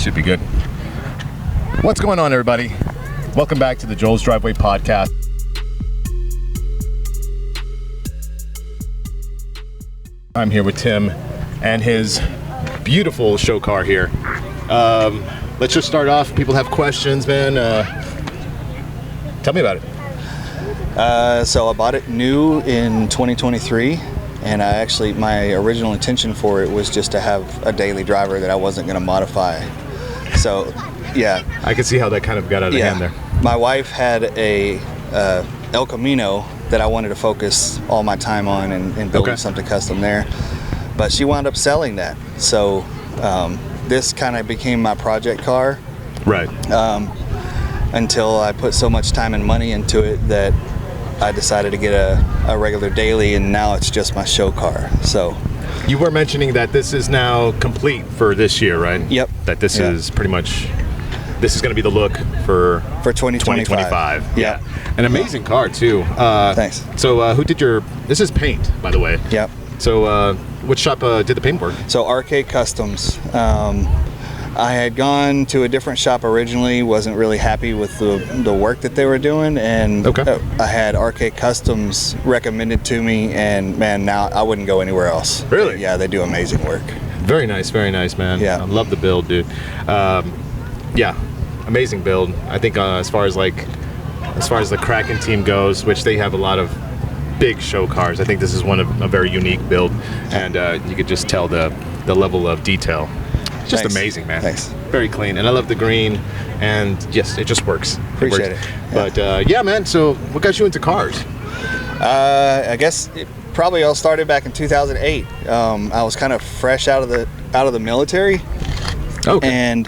Should be good. What's going on, everybody? Welcome back to the Joel's Driveway Podcast. I'm here with Tim and his beautiful show car here. Let's just start off. People have questions, man. Tell me about it. So I bought it new in 2023, and my original intention for it was just to have a daily driver that I wasn't going to modify. So, yeah. I can see how that kind of got out of hand there. My wife had a El Camino that I wanted to focus all my time on and building something custom there, but she wound up selling that. So this kind of became my project car. Right. Until I put so much time and money into it that I decided to get a regular daily, and now it's just my show car. So you were mentioning that this is now complete for this year, right? Yep. That this is pretty much, this is going to be the look for 2025. Yeah. An amazing car too. Thanks. So who did this is paint, by the way. Yep. So which shop did the paint work? So RK Customs. I had gone to a different shop originally, wasn't really happy with the work that they were doing, and I had RK Customs recommended to me, and man, now I wouldn't go anywhere else. Really? Yeah, they do amazing work. Very nice, man. Yeah. I love the build, dude. Yeah, amazing build. I think as far as the Kraken team goes, which they have a lot of big show cars, I think this is one of a very unique build, and you could just tell the level of detail. Just amazing, man. Thanks. Very clean, and I love the green, and yes, it just works. Appreciate it. But yeah, man. So, what got you into cars? I guess it probably all started back in 2008. I was kind of fresh out of the military, and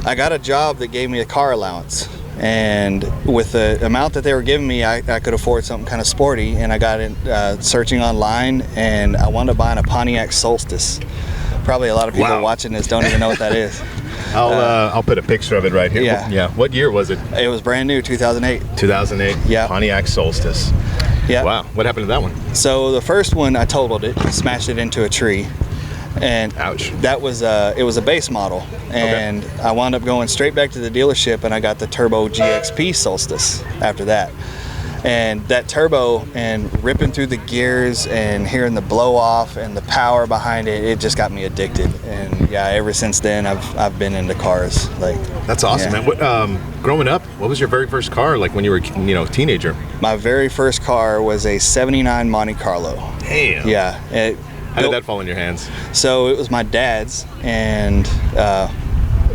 I got a job that gave me a car allowance. And with the amount that they were giving me, I could afford something kind of sporty. And I got in searching online, and I wound up buying a Pontiac Solstice. Probably a lot of people watching this don't even know what that is. I'll put a picture of it right here. Yeah. What year was it? It was brand new, 2008. 2008. Yeah. Pontiac Solstice. Yeah. Wow. What happened to that one? So the first one, I totaled it, smashed it into a tree, and ouch. That was it was a base model, and I wound up going straight back to the dealership, and I got the Turbo GXP Solstice after that. And that turbo and ripping through the gears and hearing the blow off and the power behind it, it just got me addicted. And yeah, ever since then I've been into cars. That's awesome, man. What growing up, what was your very first car like when you were a teenager? My very first car was a '79 Monte Carlo. Damn. Yeah. How did that fall in your hands? So it was my dad's, and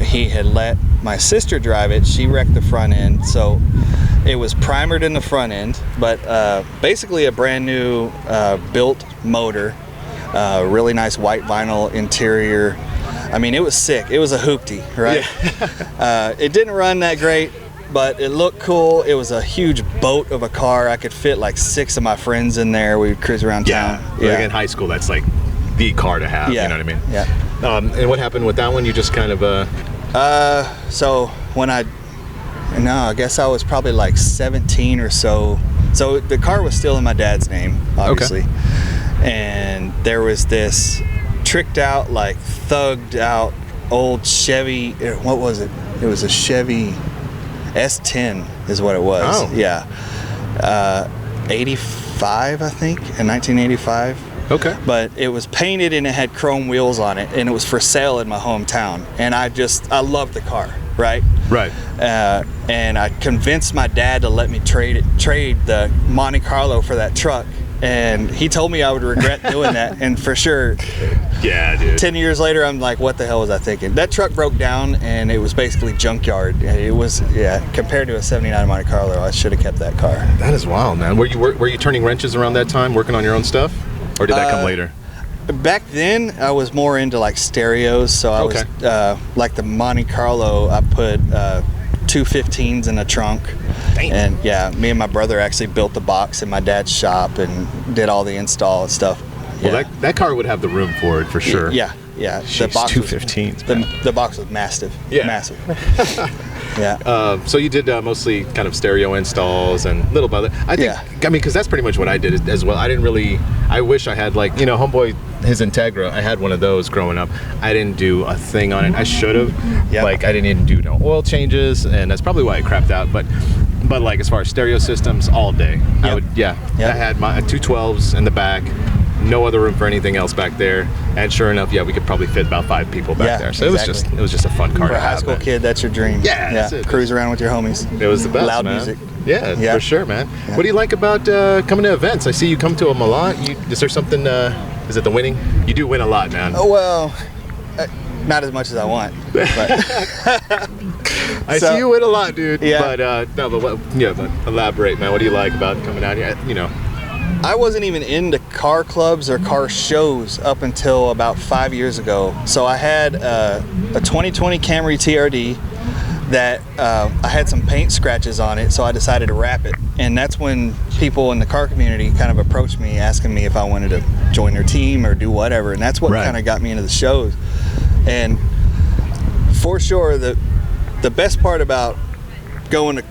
he had let my sister drive it. She wrecked the front end, so it was primered in the front end, but basically a brand new built motor, really nice white vinyl interior. I mean, it was sick. It was a hoopty, right? Yeah. It didn't run that great, but it looked cool. It was a huge boat of a car. I could fit like 6 of my friends in there. We would cruise around town. Yeah. Like in high school, that's like the car to have. Yeah. You know what I mean? Yeah. And what happened with that one? You just kind of So when I guess I was probably like 17 or so. So the car was still in my dad's name, obviously. And there was this tricked out, like thugged out old Chevy. What was it? It was a Chevy S10 is what it was. Oh. Yeah. 85, I think, in 1985. Okay. But it was painted and it had chrome wheels on it, and it was for sale in my hometown. And I loved the car. Right. And I convinced my dad to let me trade the Monte Carlo for that truck, and he told me I would regret doing that. And for sure, yeah, dude. 10 years later, I'm like, what the hell was I thinking? That truck broke down, and it was basically junkyard. It was compared to a '79 Monte Carlo, I should have kept that car. That is wild, man. Were you turning wrenches around that time, working on your own stuff, or did that come later? Back then, I was more into like stereos, so I was like the Monte Carlo. I put 215s in the trunk. Damn. And yeah, me and my brother actually built the box in my dad's shop and did all the install and stuff. Well, that car would have the room for it for sure. Yeah. Jeez, the box 215s. The box was massive. Yeah. Massive. Yeah. So you did mostly kind of stereo installs and little by little. I think, Yeah. I mean, because that's pretty much what I did as well. I didn't really, I wish I had like, Homeboy, his Integra, I had one of those growing up. I didn't do a thing on it. I should have. Yep. Like, I didn't even do no oil changes, and that's probably why I crapped out. But like, as far as stereo systems, all day. I Yep. would, Yep. I had my 212s in the back. No other room for anything else back there, and sure enough, we could probably fit about 5 people back Yeah, there. So exactly. it was just a fun car For to a high have, school man. kid, that's your dream. Yeah, that's it. Cruise around with your homies. It was the best, Loud man. music. Yeah, Yeah. for sure, man. Yeah. What do you like about coming to events? I see you come to them a lot. Is there something? Is it the winning? You do win a lot, man. Oh, well, not as much as I want. But I so- see you win a lot, dude. Yeah. But elaborate, man. What do you like about coming out here? I wasn't even into car clubs or car shows up until about 5 years ago. So I had a 2020 Camry TRD that I had some paint scratches on it, so I decided to wrap it. And that's when people in the car community kind of approached me asking me if I wanted to join their team or do whatever. And that's what Right. kind of got me into the shows. And for sure, the best part about going to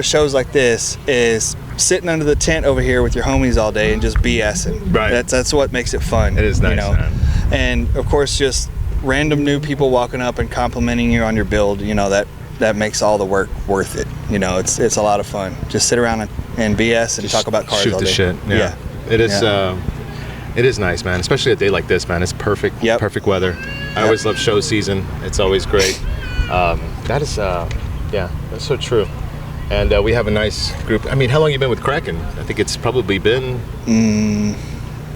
shows like this is sitting under the tent over here with your homies all day and just BSing. Right. That's what makes it fun. It is nice, man. And of course, just random new people walking up and complimenting you on your build. That makes all the work worth it. It's a lot of fun. Just sit around and BS and talk about cars Shoot all the day. shit. Yeah. It is. Yeah. It is nice, man. Especially a day like this, man. It's perfect. Yep. Perfect weather. I always love show season. It's always great. That is, that's so true. And we have a nice group. I mean, how long you been with Kraken? I think it's probably been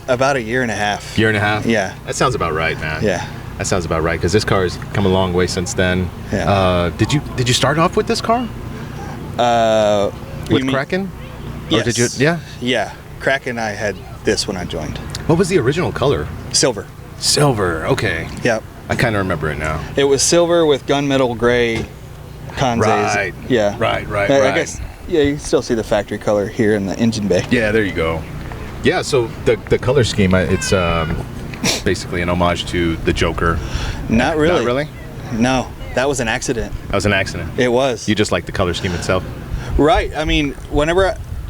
About a year and a half. year and a half. Yeah. That sounds about right, man. Yeah. That sounds about right because this car has come a long way since then. Yeah. Did you start off with this car You with mean- Kraken? Yes. Or did you? Yeah. Yeah. Kraken, I had this when I joined. What was the original color? Silver. Silver. Okay. Yep. I kind of remember it now. It was silver with gunmetal gray Conzays. Right. Yeah. Right. I guess. Yeah, you can still see the factory color here in the engine bay. Yeah, there you go. Yeah, so the color scheme, it's basically an homage to the Joker. Not really. Not really? No, that was an accident. That was an accident. It was. You just like the color scheme itself? Right. I mean,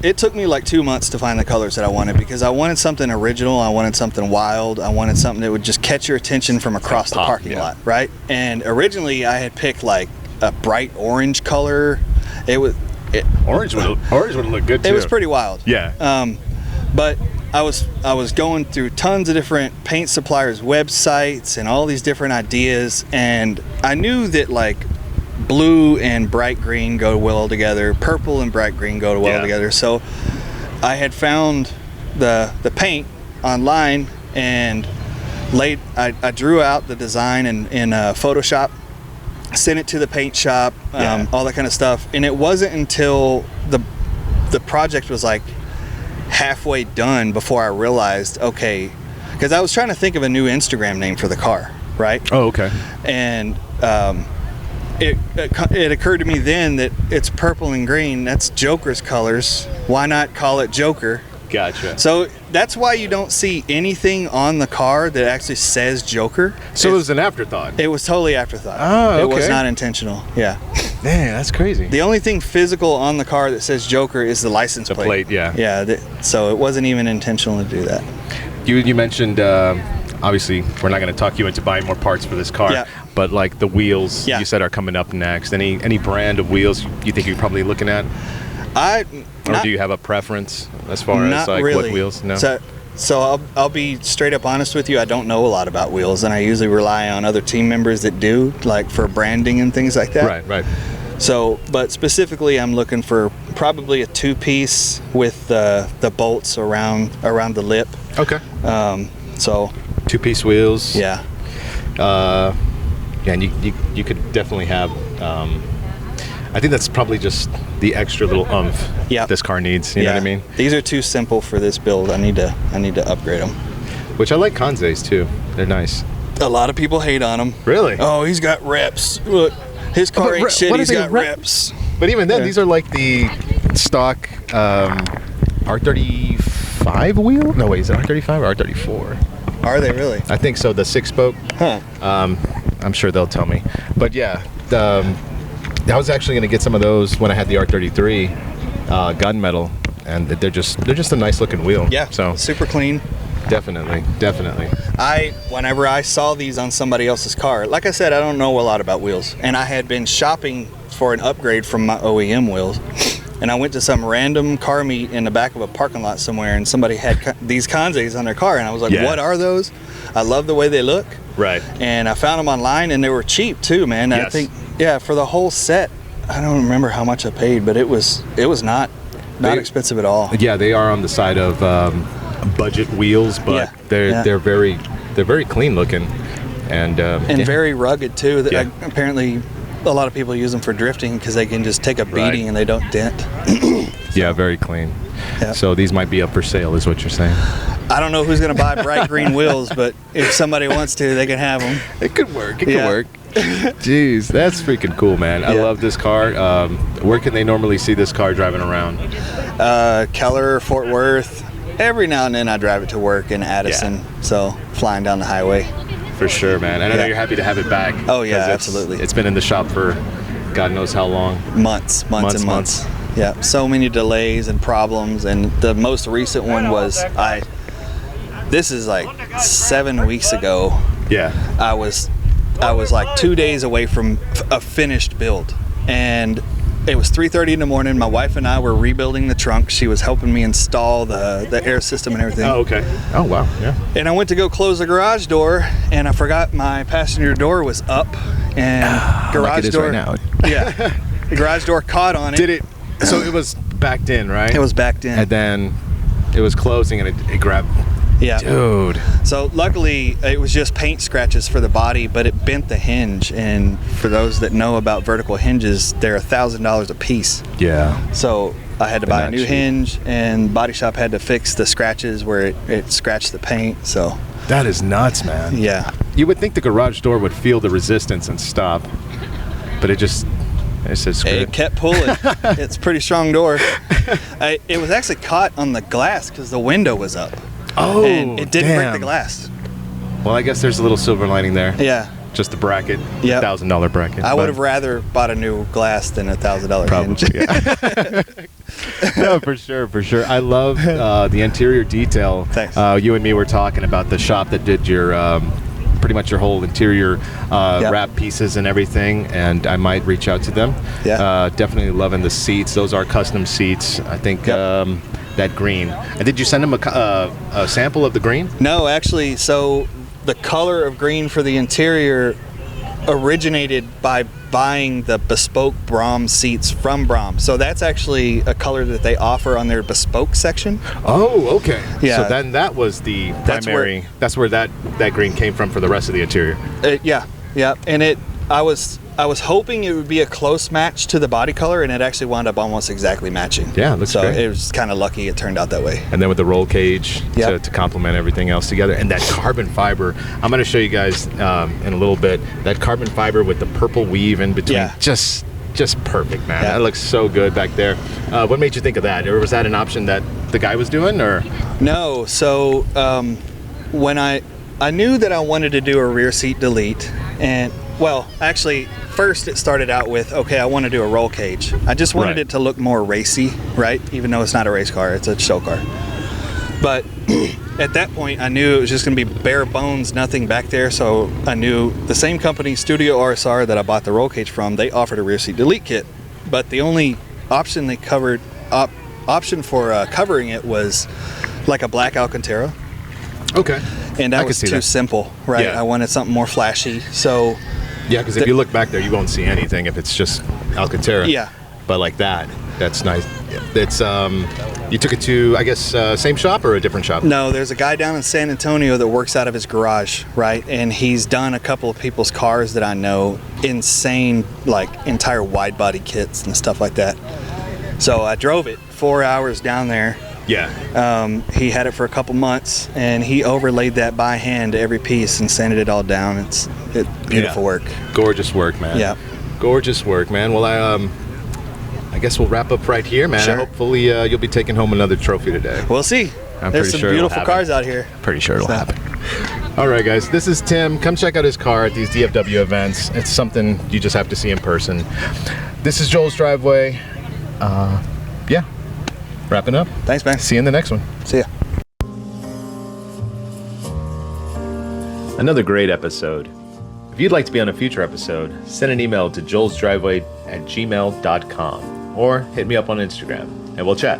it took me like 2 months to find the colors that I wanted because I wanted something original. I wanted something wild. I wanted something that would just catch your attention from across the pop, parking yeah. lot. Right. And originally I had picked like a bright orange color. Orange would look good too. It was pretty wild. Yeah. But I was going through tons of different paint suppliers' websites and all these different ideas, and I knew that like blue and bright green go well together, purple and bright green go well Yeah. together. So I had found the paint online and I drew out the design in Photoshop, sent it to the paint shop, Yeah. all that kind of stuff. And it wasn't until the project was like halfway done before I realized, okay, because I was trying to think of a new Instagram name for the car, right? Oh, okay. And it occurred to me then that it's purple and green. That's Joker's colors. Why not call it Joker? Gotcha. So that's why you don't see anything on the car that actually says Joker. So it was an afterthought. It was totally afterthought. Oh, It was okay. not intentional. Yeah. Man, that's crazy. The only thing physical on the car that says Joker is the license The plate. plate, yeah. Yeah. So it wasn't even intentional to do that. You mentioned obviously we're not going to talk you into buying more parts for this car, Yeah. but like the wheels Yeah. you said are coming up next. Any brand of wheels you think you're probably looking at, or do you have a preference as far as Not like really. what wheels? No. So I'll be straight up honest with you. I don't know a lot about wheels, and I usually rely on other team members that do, like for branding and things like that. Right. So, but specifically, I'm looking for probably a 2-piece with the bolts around the lip. Okay. So 2-piece wheels. yeah, And you could definitely have. I think that's probably just the extra little oomph Yep. this car needs. You know what I mean? These are too simple for this build. I need to upgrade them. Which I like Conzays too. They're nice. A lot of people hate on them. Really? Oh, he's got reps. Look, his car but ain't shit. what He's are they got rep- reps. But even then, Yeah. these are like the stock R35 wheel? No, wait, is it R35 or R34? Are they really? I think so, the 6-spoke. Huh. I'm sure they'll tell me. But yeah, I was actually going to get some of those when I had the R33 gunmetal, and they're just a nice looking wheel. Yeah, so super clean. definitely. Whenever I saw these on somebody else's car, like I said, I don't know a lot about wheels, and I had been shopping for an upgrade from my OEM wheels, and I went to some random car meet in the back of a parking lot somewhere, and somebody had these Kanzes on their car, and I was like, what are those? I love the way they look. Right. And I found them online, and they were cheap too, man. Yes. I think, yeah, for the whole set, I don't remember how much I paid, but it was not expensive at all. Yeah, they are on the side of budget wheels, but they're very clean looking, and very rugged too. Yeah. Apparently, a lot of people use them for drifting because they can just take a beating and they don't dent. Yeah, very clean. Yeah. So these might be up for sale, is what you're saying. I don't know who's going to buy bright green wheels, but if somebody wants to, they can have them. It could work. It could work. Jeez, that's freaking cool, man. I love this car. Where can they normally see this car driving around? Keller, Fort Worth. Every now and then I drive it to work in Addison, so flying down the highway. For sure, man. And I know you're happy to have it back. Oh, yeah, absolutely. It's been in the shop for God knows how long. Months. Yeah, so many delays and problems, and the most recent one was this is like 7 weeks ago. Yeah. I was like 2 days away from a finished build, and it was 3:30 in the morning. My wife and I were rebuilding the trunk. She was helping me install the air system and everything. Oh, okay. Oh, wow. Yeah. And I went to go close the garage door, and I forgot my passenger door was up, and garage like it is door. right now. Yeah, the garage door caught on it. Did it? So it was backed in, right? It was backed in. And then it was closing, and it grabbed. Yeah. Dude. So luckily it was just paint scratches for the body, but it bent the hinge. And for those that know about vertical hinges, they're $1,000 a piece. Yeah. So I had to buy a new cheap. hinge, and body shop had to fix the scratches where it scratched the paint. So That is nuts, man. yeah. You would think the garage door would feel the resistance and stop, but it said screw It it. kept pulling. It's a pretty strong door. It was actually caught on the glass because the window was up. Oh, and it didn't break the damn. glass. Well, I guess there's a little silver lining there. Yeah. Just the bracket. Yep. $1,000 bracket. I but- would have rather bought a new glass than $1,000 hinge. Probably, yeah. No, for sure. I love the interior detail. Thanks. You and me were talking about the shop that did your pretty much your whole interior wrap pieces and everything, and I might reach out to them. Yeah. Definitely loving the seats. Those are custom seats. I think that green. And did you send them a sample of the green? No, actually, so the color of green for the interior originated by buying the bespoke Brahms seats from Brahms. So that's actually a color that they offer on their bespoke section. Oh, okay. Yeah. So then that was the That's primary. That's where that green came from for the rest of the interior. Yeah. And I was hoping it would be a close match to the body color, and it actually wound up almost exactly matching. Yeah, it looks so great. it was kind of lucky it turned out that way. And then with the roll cage Yep. to complement everything else together, and that carbon fiber. I'm going to show you guys in a little bit that carbon fiber with the purple weave in between. Yeah. Just perfect, man. Yeah. That looks so good back there. What made you think of that? Or was that an option that the guy was doing, or? No, so when I knew that I wanted to do a rear seat delete, and well, actually, first it started out with, okay, I want to do a roll cage. I just wanted Right. it to look more racy, right? Even though it's not a race car, it's a show car. But at that point, I knew it was just going to be bare bones, nothing back there. So I knew the same company, Studio RSR, that I bought the roll cage from, they offered a rear seat delete kit. But the only option they covered, option for covering it was like a black Alcantara. Okay. And I that could was see too that. simple, right? Yeah. I wanted something more flashy. So Yeah, because if you look back there, you won't see anything if it's just Alcantara. Yeah. But like that, that's nice. It's you took it to, I guess, same shop or a different shop? no, there's a guy down in San Antonio that works out of his garage, right? And he's done a couple of people's cars that I know, insane, like entire wide body kits and stuff like that. So I drove it 4 hours down there. Yeah. He had it for a couple months, and he overlaid that by hand to every piece and sanded it all down. It's beautiful Yeah. work. Gorgeous work, man. Yeah. Gorgeous work, man. Well, I guess we'll wrap up right here, man. Sure. Hopefully, you'll be taking home another trophy today. We'll see. I'm There's pretty some sure it'll beautiful happen. cars out here. Pretty sure it'll So- happen. All right, guys. This is Tim. Come check out his car at these DFW events. It's something you just have to see in person. this is Joel's Driveway. Yeah, wrapping up. Thanks, man. See you in the next one. See ya. Another great episode. If you'd like to be on a future episode, send an email to joelsdriveway@gmail.com or hit me up on Instagram and we'll chat.